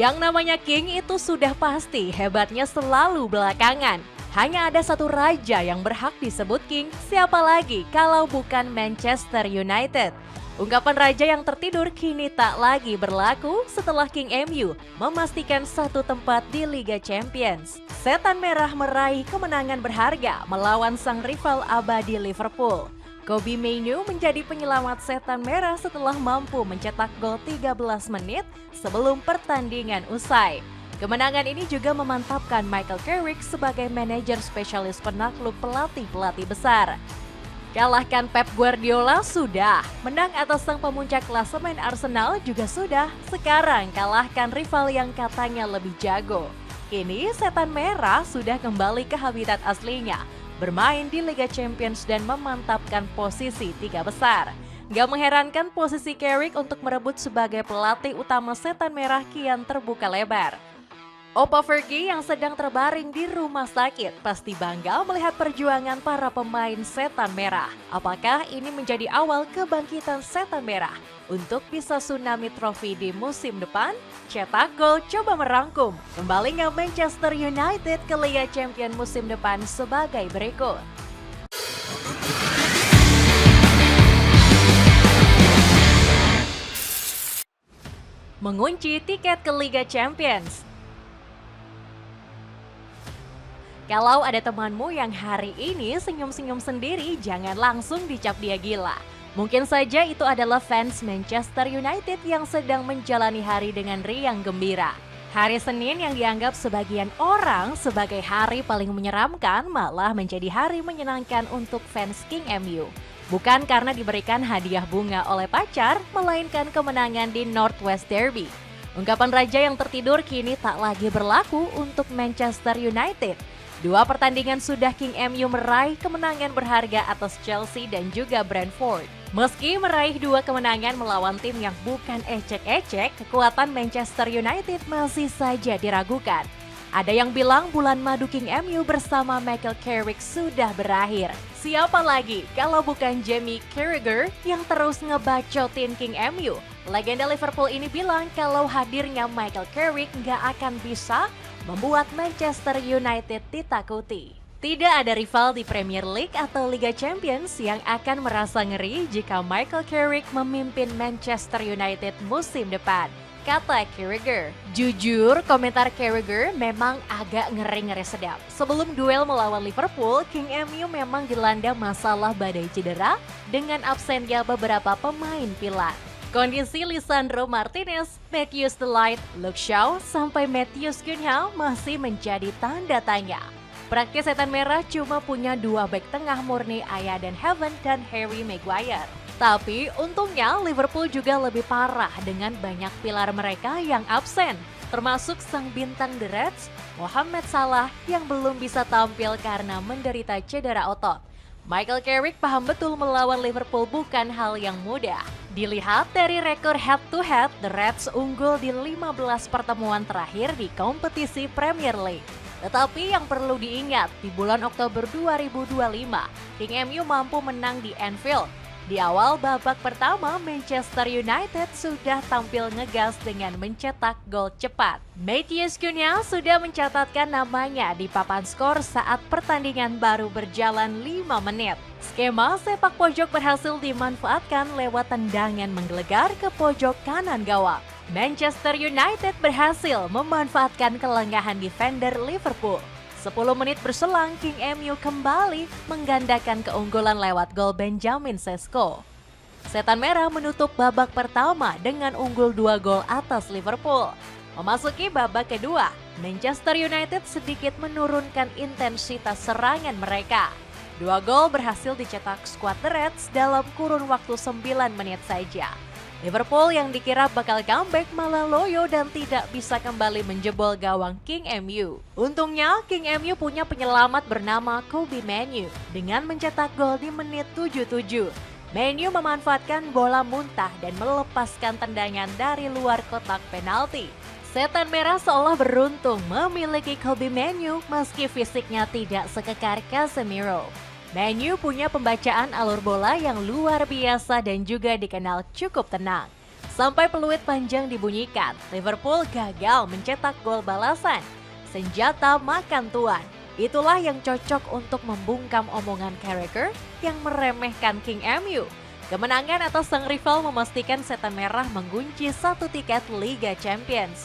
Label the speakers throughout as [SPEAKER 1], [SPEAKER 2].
[SPEAKER 1] Yang namanya King itu sudah pasti hebatnya selalu belakangan. Hanya ada satu raja yang berhak disebut King, siapa lagi kalau bukan Manchester United. Ungkapan raja yang tertidur kini tak lagi berlaku setelah King MU memastikan satu tempat di Liga Champions. Setan Merah meraih kemenangan berharga melawan sang rival abadi Liverpool. Kobbie Mainoo menjadi penyelamat Setan Merah setelah mampu mencetak gol 13 menit sebelum pertandingan usai. Kemenangan ini juga memantapkan Michael Carrick sebagai manajer spesialis penakluk pelatih-pelatih besar. Kalahkan Pep Guardiola sudah, menang atas sang pemuncak klasemen Arsenal juga sudah. Sekarang kalahkan rival yang katanya lebih jago. Kini Setan Merah sudah kembali ke habitat aslinya, bermain di Liga Champions dan memantapkan posisi 3 besar. Gak mengherankan posisi Carrick untuk merebut sebagai pelatih utama Setan Merah kian terbuka lebar. Opa Fergie yang sedang terbaring di rumah sakit pasti bangga melihat perjuangan para pemain Setan Merah. Apakah ini menjadi awal kebangkitan Setan Merah untuk bisa tsunami trofi di musim depan? Cetak gol coba merangkum. Kembalinya Manchester United ke Liga Champions musim depan sebagai berikut. Mengunci tiket ke Liga Champions. Kalau ada temanmu yang hari ini senyum-senyum sendiri, jangan langsung dicap dia gila. Mungkin saja itu adalah fans Manchester United yang sedang menjalani hari dengan riang gembira. Hari Senin yang dianggap sebagian orang sebagai hari paling menyeramkan malah menjadi hari menyenangkan untuk fans King MU. Bukan karena diberikan hadiah bunga oleh pacar, melainkan kemenangan di Northwest Derby. Ungkapan raja yang tertidur kini tak lagi berlaku untuk Manchester United. 2 pertandingan sudah King MU meraih kemenangan berharga atas Chelsea dan juga Brentford. Meski meraih 2 kemenangan melawan tim yang bukan ecek-ecek, kekuatan Manchester United masih saja diragukan. Ada yang bilang bulan madu King MU bersama Michael Carrick sudah berakhir. Siapa lagi kalau bukan Jamie Carragher yang terus ngebacotin King MU? Legenda Liverpool ini bilang kalau hadirnya Michael Carrick nggak akan bisa membuat Manchester United ditakuti. Tidak ada rival di Premier League atau Liga Champions yang akan merasa ngeri jika Michael Carrick memimpin Manchester United musim depan, kata Carragher. Jujur, komentar Carragher memang agak ngeri-ngeri sedap. Sebelum duel melawan Liverpool, King MU memang dilanda masalah badai cedera dengan absennya beberapa pemain pilar. Kondisi Lisandro Martinez, Matheus De Ligt, Luke Shaw, sampai Matheus Cunha masih menjadi tanda tanya. Praktis Setan Merah cuma punya 2 bek tengah murni Aiden Heaven dan Harry Maguire. Tapi untungnya Liverpool juga lebih parah dengan banyak pilar mereka yang absen, termasuk sang bintang The Reds, Mohamed Salah yang belum bisa tampil karena menderita cedera otot. Michael Carrick paham betul melawan Liverpool bukan hal yang mudah. Dilihat dari rekor head-to-head, The Reds unggul di 15 pertemuan terakhir di kompetisi Premier League. Tetapi yang perlu diingat, di bulan Oktober 2025, King MU mampu menang di Anfield. Di awal babak pertama, Manchester United sudah tampil ngegas dengan mencetak gol cepat. Matheus Cunha sudah mencatatkan namanya di papan skor saat pertandingan baru berjalan 5 menit. Skema sepak pojok berhasil dimanfaatkan lewat tendangan menggelegar ke pojok kanan gawang. Manchester United berhasil memanfaatkan kelengahan defender Liverpool. 10 menit berselang, King MU kembali menggandakan keunggulan lewat gol Benjamin Sesko. Setan Merah menutup babak pertama dengan unggul 2 gol atas Liverpool. Memasuki babak kedua, Manchester United sedikit menurunkan intensitas serangan mereka. 2 gol berhasil dicetak skuad The Reds dalam kurun waktu 9 menit saja. Liverpool yang dikira bakal comeback malah loyo dan tidak bisa kembali menjebol gawang King MU. Untungnya King MU punya penyelamat bernama Kobbie Mainoo dengan mencetak gol di menit 77. Mainoo memanfaatkan bola muntah dan melepaskan tendangan dari luar kotak penalti. Setan Merah seolah beruntung memiliki Kobbie Mainoo meski fisiknya tidak sekekar Casemiro. Mainoo punya pembacaan alur bola yang luar biasa dan juga dikenal cukup tenang. Sampai peluit panjang dibunyikan, Liverpool gagal mencetak gol balasan. Senjata makan tuan. Itulah yang cocok untuk membungkam omongan Carragher yang meremehkan King MU. Kemenangan atas sang rival memastikan Setan Merah mengunci 1 tiket Liga Champions.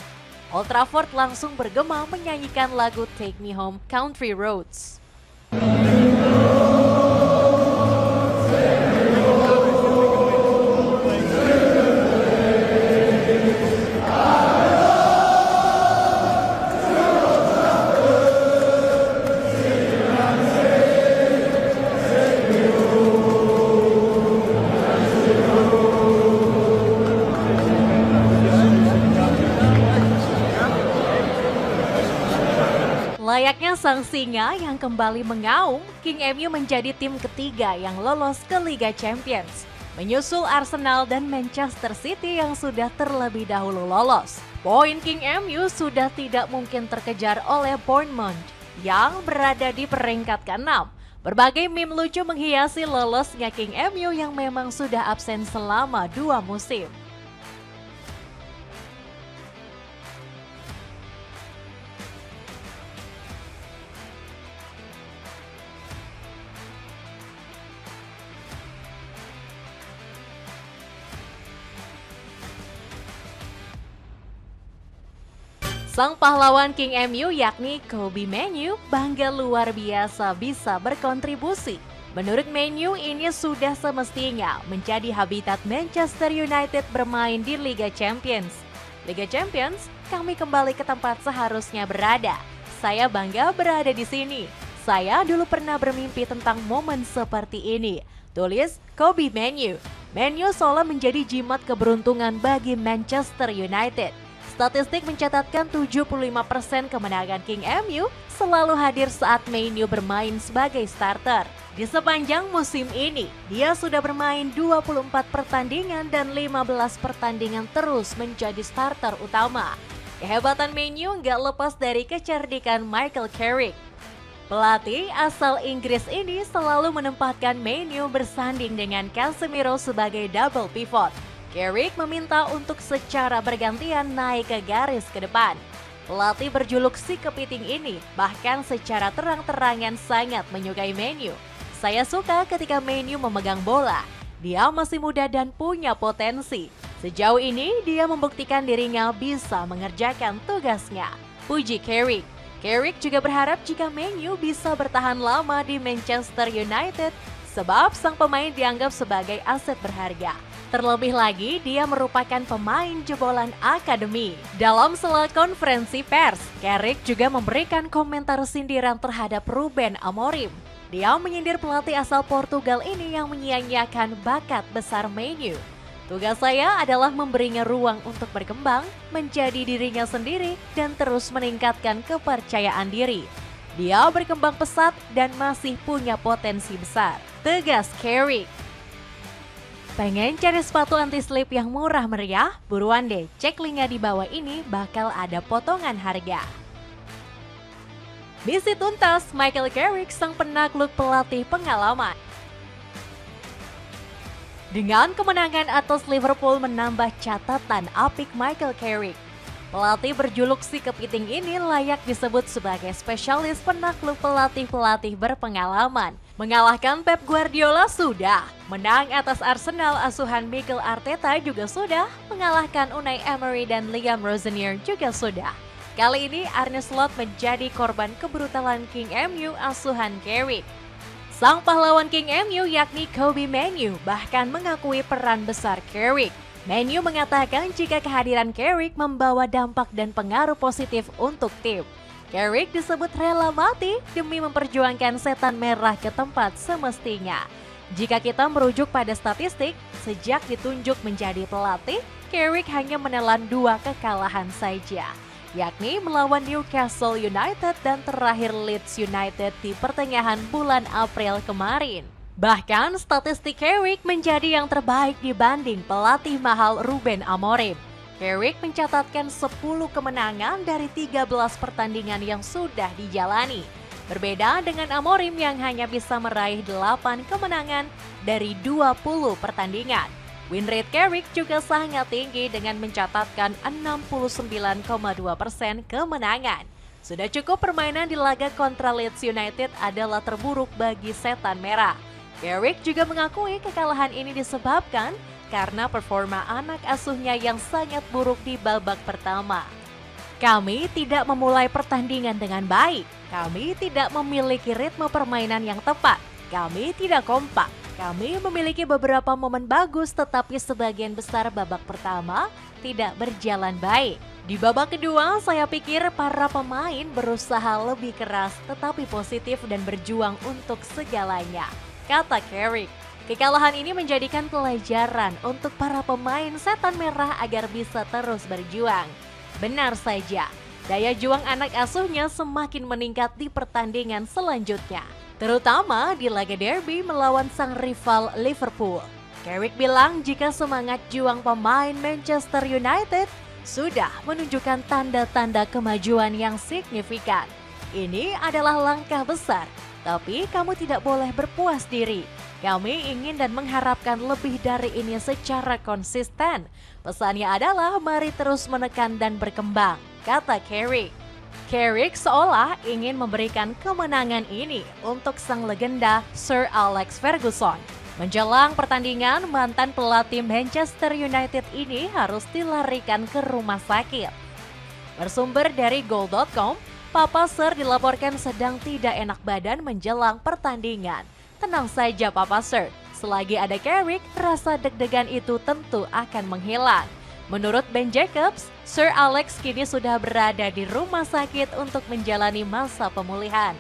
[SPEAKER 1] Old Trafford langsung bergema menyanyikan lagu Take Me Home Country Roads. Layaknya sang singa yang kembali mengaum, King MU menjadi tim ketiga yang lolos ke Liga Champions, menyusul Arsenal dan Manchester City yang sudah terlebih dahulu lolos. Poin King MU sudah tidak mungkin terkejar oleh Bournemouth yang berada di peringkat ke-6. Berbagai meme lucu menghiasi lolosnya King MU yang memang sudah absen selama 2 musim. Sang pahlawan King MU yakni Kobbie Mainoo bangga luar biasa bisa berkontribusi. Menurut Mainoo ini sudah semestinya menjadi habitat Manchester United bermain di Liga Champions. Liga Champions, kami kembali ke tempat seharusnya berada. Saya bangga berada di sini. Saya dulu pernah bermimpi tentang momen seperti ini. Tulis Kobbie Mainoo. Mainoo seolah menjadi jimat keberuntungan bagi Manchester United. Statistik mencatatkan 75% kemenangan King MU selalu hadir saat Mainoo bermain sebagai starter. Di sepanjang musim ini, dia sudah bermain 24 pertandingan dan 15 pertandingan terus menjadi starter utama. Kehebatan Mainoo nggak lepas dari kecerdikan Michael Carrick. Pelatih asal Inggris ini selalu menempatkan Mainoo bersanding dengan Casemiro sebagai double pivot. Carrick meminta untuk secara bergantian naik ke garis ke depan. Pelatih berjuluk si kepiting ini bahkan secara terang-terangan sangat menyukai Mainoo. Saya suka ketika Mainoo memegang bola. Dia masih muda dan punya potensi. Sejauh ini dia membuktikan dirinya bisa mengerjakan tugasnya. Puji Carrick. Carrick juga berharap jika Mainoo bisa bertahan lama di Manchester United sebab sang pemain dianggap sebagai aset berharga. Terlebih lagi, dia merupakan pemain jebolan akademi. Dalam sela konferensi pers, Carrick juga memberikan komentar sindiran terhadap Ruben Amorim. Dia menyindir pelatih asal Portugal ini yang menyia-nyiakan bakat besar Mainoo. Tugas saya adalah memberinya ruang untuk berkembang, menjadi dirinya sendiri, dan terus meningkatkan kepercayaan diri. Dia berkembang pesat dan masih punya potensi besar. Tegas Carrick. Pengen cari sepatu anti-slip yang murah meriah? Buruan deh, cek linknya di bawah ini bakal ada potongan harga. Misi tuntas, Michael Carrick sang penakluk pelatih pengalaman. Dengan kemenangan atas Liverpool menambah catatan apik Michael Carrick. Pelatih berjuluk si kepiting ini layak disebut sebagai spesialis penakluk pelatih-pelatih berpengalaman. Mengalahkan Pep Guardiola sudah, menang atas Arsenal asuhan Mikel Arteta juga sudah, mengalahkan Unai Emery dan Liam Rosenior juga sudah. Kali ini Arne Slot menjadi korban kebrutalan King MU asuhan Carrick. Sang pahlawan King MU yakni Kobbie Mainoo bahkan mengakui peran besar Carrick. Mainoo mengatakan jika kehadiran Carrick membawa dampak dan pengaruh positif untuk tim. Carrick disebut rela mati demi memperjuangkan Setan Merah ke tempat semestinya. Jika kita merujuk pada statistik, sejak ditunjuk menjadi pelatih, Carrick hanya menelan 2 kekalahan saja, yakni melawan Newcastle United dan terakhir Leeds United di pertengahan bulan April kemarin. Bahkan statistik Carrick menjadi yang terbaik dibanding pelatih mahal Ruben Amorim. Carrick mencatatkan 10 kemenangan dari 13 pertandingan yang sudah dijalani. Berbeda dengan Amorim yang hanya bisa meraih 8 kemenangan dari 20 pertandingan. Win rate Carrick juga sangat tinggi dengan mencatatkan 69,2% kemenangan. Sudah cukup permainan di laga kontra Leeds United adalah terburuk bagi Setan Merah. Carrick juga mengakui kekalahan ini disebabkan karena performa anak asuhnya yang sangat buruk di babak pertama. Kami tidak memulai pertandingan dengan baik. Kami tidak memiliki ritme permainan yang tepat. Kami tidak kompak. Kami memiliki beberapa momen bagus tetapi sebagian besar babak pertama tidak berjalan baik. Di babak kedua, saya pikir para pemain berusaha lebih keras tetapi positif dan berjuang untuk segalanya, kata Carrick. Kekalahan ini menjadikan pelajaran untuk para pemain Setan Merah agar bisa terus berjuang. Benar saja, daya juang anak asuhnya semakin meningkat di pertandingan selanjutnya, terutama di laga derby melawan sang rival Liverpool. Carrick bilang jika semangat juang pemain Manchester United sudah menunjukkan tanda-tanda kemajuan yang signifikan. Ini adalah langkah besar, tapi kamu tidak boleh berpuas diri. Kami ingin dan mengharapkan lebih dari ini secara konsisten. Pesannya adalah mari terus menekan dan berkembang, kata Carrick. Carrick seolah ingin memberikan kemenangan ini untuk sang legenda Sir Alex Ferguson. Menjelang pertandingan, mantan pelatih Manchester United ini harus dilarikan ke rumah sakit. Bersumber dari Goal.com, Papa Sir dilaporkan sedang tidak enak badan menjelang pertandingan. Tenang saja Papa Sir, selagi ada Carrick, rasa deg-degan itu tentu akan menghilang. Menurut Ben Jacobs, Sir Alex kini sudah berada di rumah sakit untuk menjalani masa pemulihan.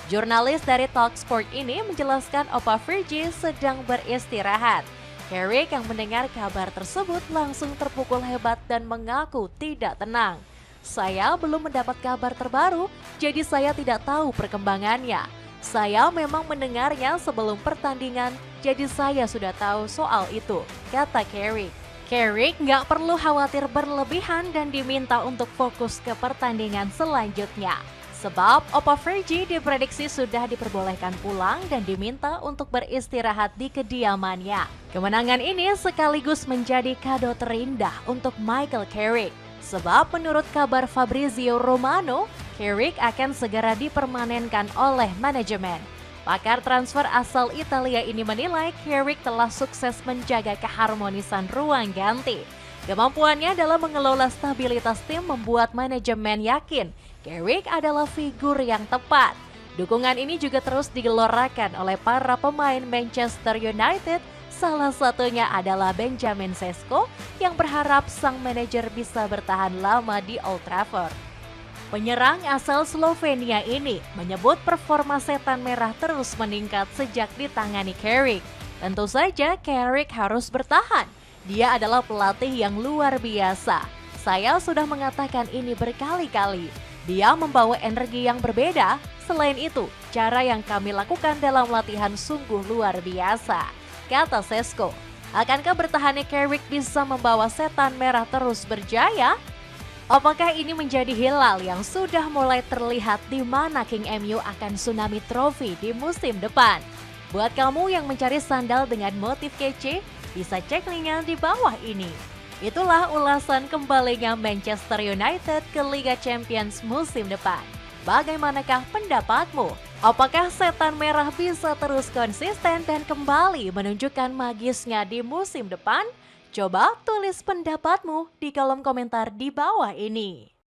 [SPEAKER 1] Jurnalis dari Talksport ini menjelaskan Opa Fergie sedang beristirahat. Carrick yang mendengar kabar tersebut langsung terpukul hebat dan mengaku tidak tenang. Saya belum mendapat kabar terbaru, jadi saya tidak tahu perkembangannya. Saya memang mendengarnya sebelum pertandingan, jadi saya sudah tahu soal itu, kata Carrick. Carrick nggak perlu khawatir berlebihan dan diminta untuk fokus ke pertandingan selanjutnya. Sebab Opa Fergie diprediksi sudah diperbolehkan pulang dan diminta untuk beristirahat di kediamannya. Kemenangan ini sekaligus menjadi kado terindah untuk Michael Carrick. Sebab menurut kabar Fabrizio Romano, Carrick akan segera dipermanenkan oleh manajemen. Pakar transfer asal Italia ini menilai Carrick telah sukses menjaga keharmonisan ruang ganti. Kemampuannya dalam mengelola stabilitas tim membuat manajemen yakin Carrick adalah figur yang tepat. Dukungan ini juga terus digelorakan oleh para pemain Manchester United. Salah satunya adalah Benjamin Sesko yang berharap sang manajer bisa bertahan lama di Old Trafford. Penyerang asal Slovenia ini menyebut performa Setan Merah terus meningkat sejak ditangani Carrick. Tentu saja Carrick harus bertahan. Dia adalah pelatih yang luar biasa. Saya sudah mengatakan ini berkali-kali. Dia membawa energi yang berbeda. Selain itu, cara yang kami lakukan dalam latihan sungguh luar biasa, kata Sesko. Akankah bertahannya Carrick bisa membawa Setan Merah terus berjaya? Apakah ini menjadi hilal yang sudah mulai terlihat di mana King MU akan tsunami trofi di musim depan? Buat kamu yang mencari sandal dengan motif kece, bisa cek linknya di bawah ini. Itulah ulasan kembalinya Manchester United ke Liga Champions musim depan. Bagaimanakah pendapatmu? Apakah Setan Merah bisa terus konsisten dan kembali menunjukkan magisnya di musim depan? Coba tulis pendapatmu di kolom komentar di bawah ini.